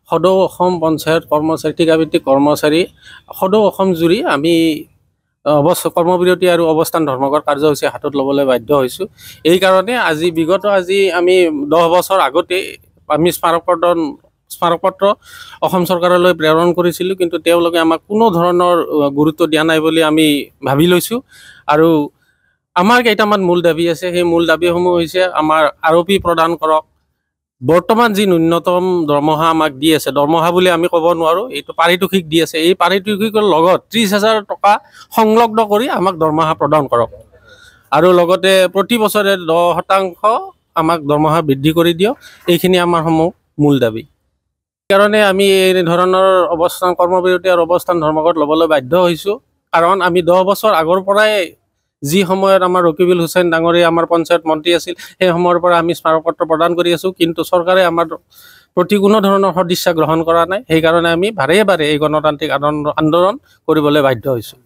সদৌ অসম পঞ্চায়ত কৰ্মচাৰী ঠিকাভিত্তিক কৰ্মচাৰী সদৌ অসম জুৰি আমি কৰ্মবিৰতি আৰু অৱস্থান ধৰ্মঘট কাৰ্যসূচী হাতত ল'বলৈ বাধ্য হৈছোঁ। এই কাৰণে আজি আমি 10 বছৰ আগতে আমি স্মাৰকপত্ৰ অসম চৰকাৰলৈ প্ৰেৰণ কৰিছিলোঁ, কিন্তু তেওঁলোকে আমাক কোনো ধৰণৰ গুৰুত্ব দিয়া নাই বুলি আমি ভাবি লৈছোঁ। আৰু আমাৰ কেইটামান মূল দাবী আছে। সেই মূল দাবীসমূহ হৈছে আমাৰ আৰপি প্ৰদান কৰক। বৰ্তমান যি ন্যূনতম দৰমহা আমাক দি আছে, দৰমহা বুলি আমি ক'ব নোৱাৰোঁ, এইটো পাৰিতোষিক দি আছে। এই পাৰিতোষিকৰ লগত 30,000 টকা সংলগ্ন কৰি আমাক দৰমহা প্ৰদান কৰক। আৰু লগতে প্ৰতি বছৰে 10% আমাক দৰমহা বৃদ্ধি কৰি দিয়ক। এইখিনি আমাৰ মূল দাবী। সেইকাৰণে আমি এই ধৰণৰ কৰ্মবিৰতি আৰু অৱস্থান ধৰ্মঘট ল'বলৈ বাধ্য হৈছোঁ। কাৰণ আমি 10 বছৰ আগৰ পৰাই যি সময়ত আমাৰ ৰকিবুল হুছেইন ডাঙৰীয়া আমাৰ পঞ্চায়ত মন্ত্ৰী আছিল, সেই সময়ৰ পৰা আমি স্মাৰকপত্ৰ প্ৰদান কৰি আছোঁ, কিন্তু চৰকাৰে আমাৰ প্ৰতি কোনো ধৰণৰ সদিচ্ছা গ্ৰহণ কৰা নাই। সেইকাৰণে আমি বাৰে এই গণতান্ত্ৰিক আন্দোলন কৰিবলৈ বাধ্য হৈছোঁ।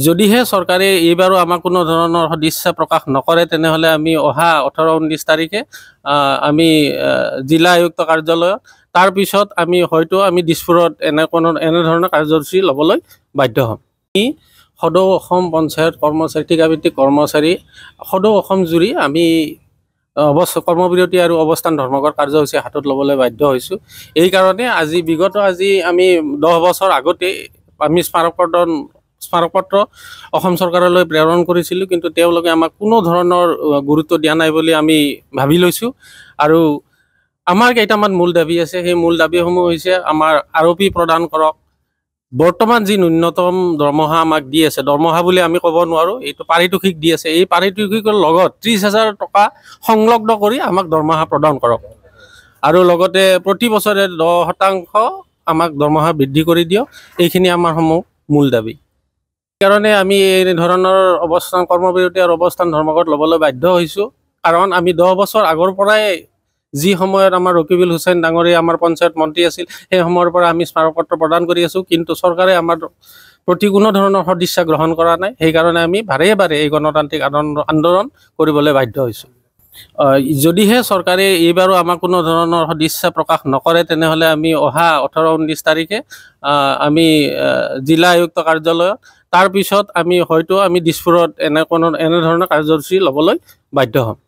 যদিহে চৰকাৰে এইবাৰো আমাক কোনো ধৰণৰ সদিচ্ছা প্ৰকাশ নকৰে, তেনেহ'লে আমি অহা 18-19 তাৰিখে আমি জিলা আয়ুক্ত কাৰ্যালয়ত, তাৰপিছত আমি হয়তো দিছপুৰত এনেধৰণৰ কাৰ্যসূচী ল'বলৈ বাধ্য হ'ম। সদৌ অসম পঞ্চায়ত কৰ্মচাৰী ঠিকাভিত্তিক কৰ্মচাৰী সদৌ অসম জুৰি আমি কৰ্মবিৰতি আৰু অৱস্থান ধৰ্মঘট কাৰ্যসূচী হাতত ল'বলৈ বাধ্য হৈছোঁ। এই কাৰণে আজি আমি 10 বছৰ আগতে আমি স্মাৰকপত্ৰ অসম চৰকাৰলৈ প্ৰেৰণ কৰিছিলোঁ, কিন্তু তেওঁলোকে আমাক কোনো ধৰণৰ গুৰুত্ব দিয়া নাই বুলি আমি ভাবি লৈছোঁ। আৰু আমাৰ কেইটামান মূল দাবী আছে। সেই মূল দাবীসমূহ হৈছে আমাৰ আৰপি প্ৰদান কৰক। বৰ্তমান যি ন্যূনতম দৰমহা আমাক দি আছে, দৰমহা বুলি আমি ক'ব নোৱাৰোঁ, এইটো পাৰিতোষিক দি আছে। এই পাৰিতোষিকৰ লগত 30,000 টকা সংলগ্ন কৰি আমাক দৰমহা প্ৰদান কৰক। আৰু লগতে প্ৰতি বছৰে 10% আমাক দৰমহা বৃদ্ধি কৰি দিয়ক। এইখিনি আমাৰ মূল দাবী। সেইকাৰণে আমি এই ধৰণৰ কৰ্মবিৰতি আৰু অৱস্থান ধৰ্মঘট ল'বলৈ বাধ্য হৈছোঁ। কাৰণ আমি 10 বছৰ আগৰ পৰাই যি সময়ত আমাৰ ৰকিবুল হুছেইন ডাঙৰীয়া আমাৰ পঞ্চায়ত মন্ত্ৰী আছিল, সেই সময়ৰ পৰা আমি স্মাৰকপত্ৰ প্ৰদান কৰি আছোঁ, কিন্তু চৰকাৰে আমাৰ প্ৰতি কোনো ধৰণৰ সদিচ্ছা গ্ৰহণ কৰা নাই। সেইকাৰণে আমি বাৰে এই গণতান্ত্ৰিক আন্দোলন কৰিবলৈ বাধ্য হৈছোঁ। যদিহে চৰকাৰে এইবাৰো আমাক কোনো ধৰণৰ সদিচ্ছা প্ৰকাশ নকৰে, তেনেহ'লে আমি অহা 18-19 তাৰিখে আমি জিলা আয়ুক্ত কাৰ্যালয়ত, তাৰপিছত আমি হয়তো দিছপুৰত এনেধৰণৰ কাৰ্যসূচী ল'বলৈ বাধ্য হ'ম।